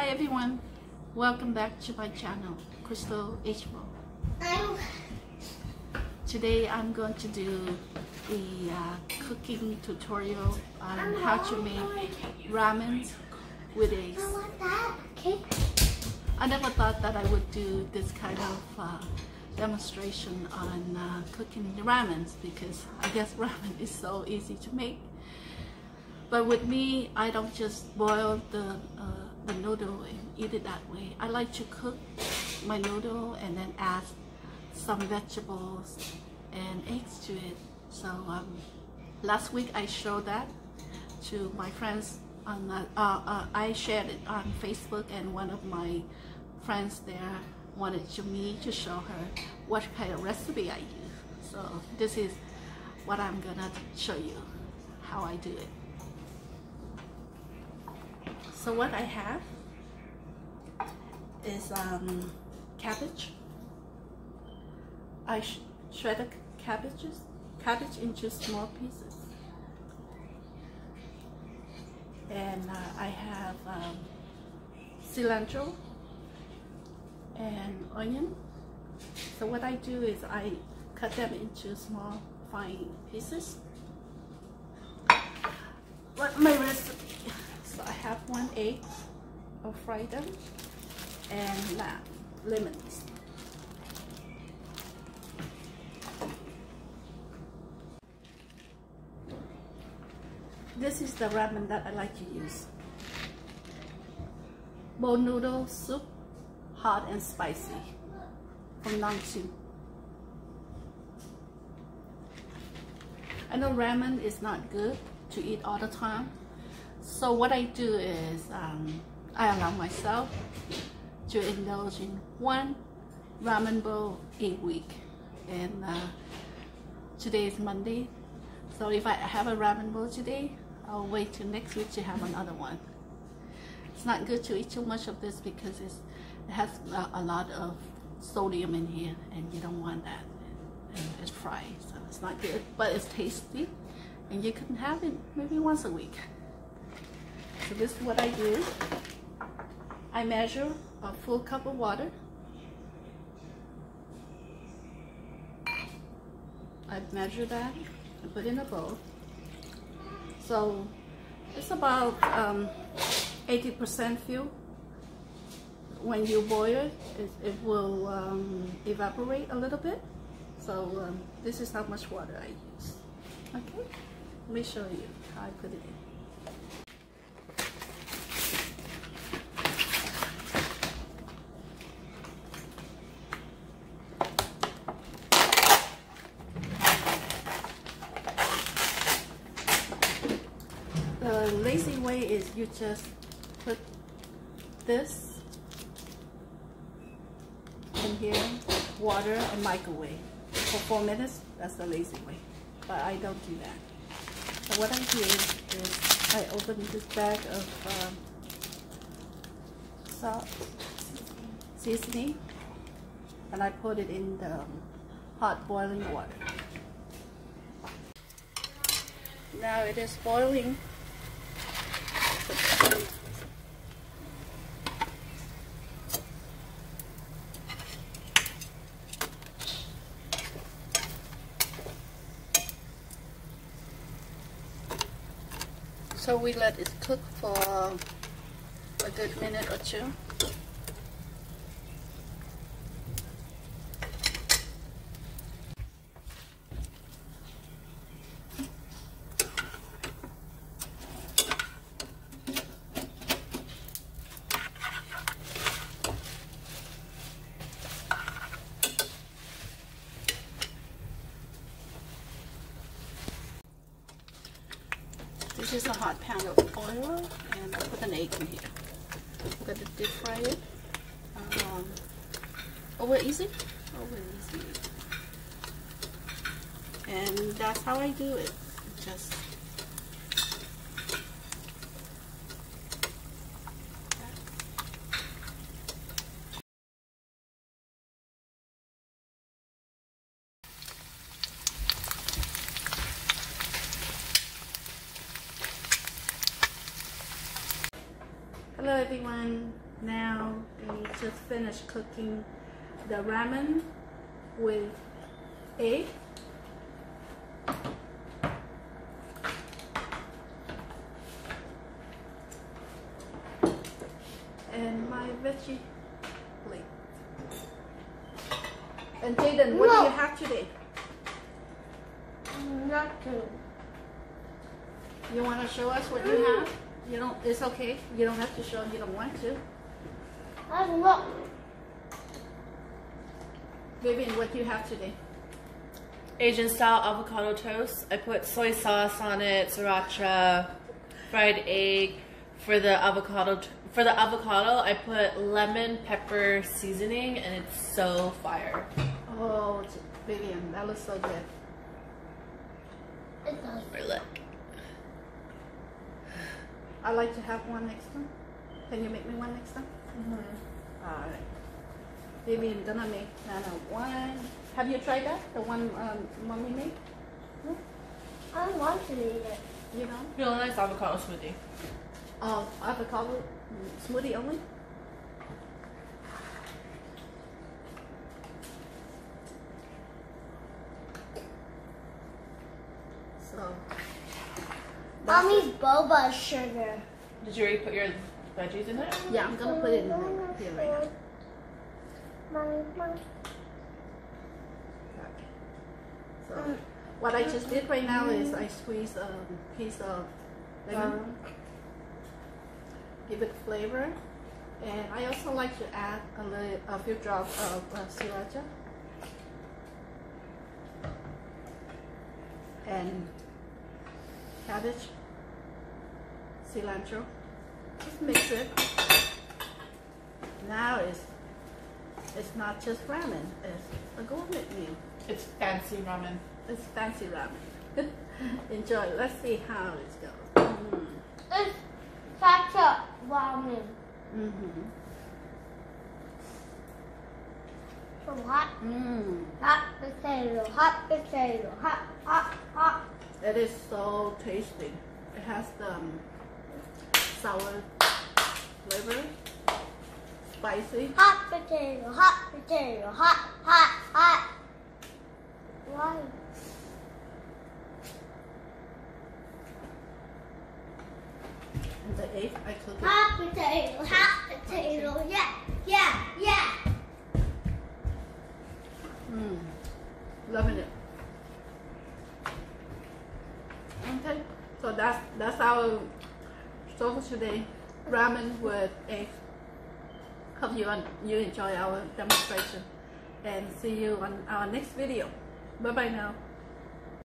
Hi everyone, welcome back to my channel, Crystal H-Mo. Today I'm going to do a cooking tutorial on how to make ramen with eggs. I never thought that I would do this kind of demonstration on cooking ramen because I guess ramen is so easy to make. But with me, I don't just boil the noodle and eat it that way. I like to cook my noodle and then add some vegetables and eggs to it. So last week I showed that to my friends. I shared it on Facebook, and one of my friends there wanted me to show her what kind of recipe I use. So this is what I'm gonna show you, how I do it. So what I have is cabbage. I shredded cabbage into small pieces, and I have cilantro and onion. So what I do is I cut them into small fine pieces. What my recipe? So I have 1 egg, I'll fry them, and lemons. This is the ramen that I like to use. Bowl noodle soup, hot and spicy, from Nangsu. I know ramen is not good to eat all the time. So what I do is I allow myself to indulge in 1 ramen bowl a week. And today is Monday, so if I have a ramen bowl today, I'll wait till next week to have another one. It's not good to eat too much of this because it has a lot of sodium in here, and you don't want that. And it's fried, so it's not good, but it's tasty, and you can have it maybe once a week. So this is what I do. I measure a full cup of water. I measure that and put in a bowl. So it's about 80% fuel. When you boil it, it will evaporate a little bit. So this is how much water I use. Okay, let me show you how I put it in. The lazy way is you just put this in here, water, and microwave for 4 minutes. That's the lazy way, but I don't do that. So what I do is I open this bag of salt, seasoning, and I put it in the hot boiling water. Now it is boiling. So we let it cook for a good minute or two. This is a hot pan of oil, and I'll put an egg in here. I'm going to deep fry it. Over easy? Over easy. And that's how I do it. Just Hello everyone, Now we just finished cooking the ramen with egg. And my veggie plate. And Jaden, what do you have today? Nothing. You want to show us what you have? You don't. It's okay. You don't have to show if you don't want to. I don't know. Vivian, what do you have today? Asian style avocado toast. I put soy sauce on it, sriracha, fried egg. For the avocado, I put lemon pepper seasoning, and it's so fire. Oh, Vivian, that looks so good. It does. Or look. I'd like to have one next time. Can you make me one next time? All right. Vivian, gonna make Nana one. Have you tried that? The one Mommy made? I want to eat it. You know? Real nice avocado smoothie. Oh, avocado smoothie only? So. Mommy's boba sugar. Did you already put your veggies in there? Yeah, I'm gonna put it in here right now. So, what I just did right now is I squeezed a piece of lemon, give it flavor, and I also like to add a few drops of sriracha and cabbage, cilantro. Just mix it. Now it's not just ramen, it's a gourmet meal. It's fancy ramen. It's fancy ramen. Enjoy. Let's see how it goes. It's such a ramen. So hot. Hot potato, hot potato, hot, hot, hot. It is so tasty. It has the sour flavor, spicy. Hot potato, hot potato, hot, hot, hot. Why? And the egg, I cook it. Hot potato, yeah, yeah, yeah. Loving it. Okay, so that's our show for today. Ramen with eggs. Hope you enjoy our demonstration, and see you on our next video. Bye bye now.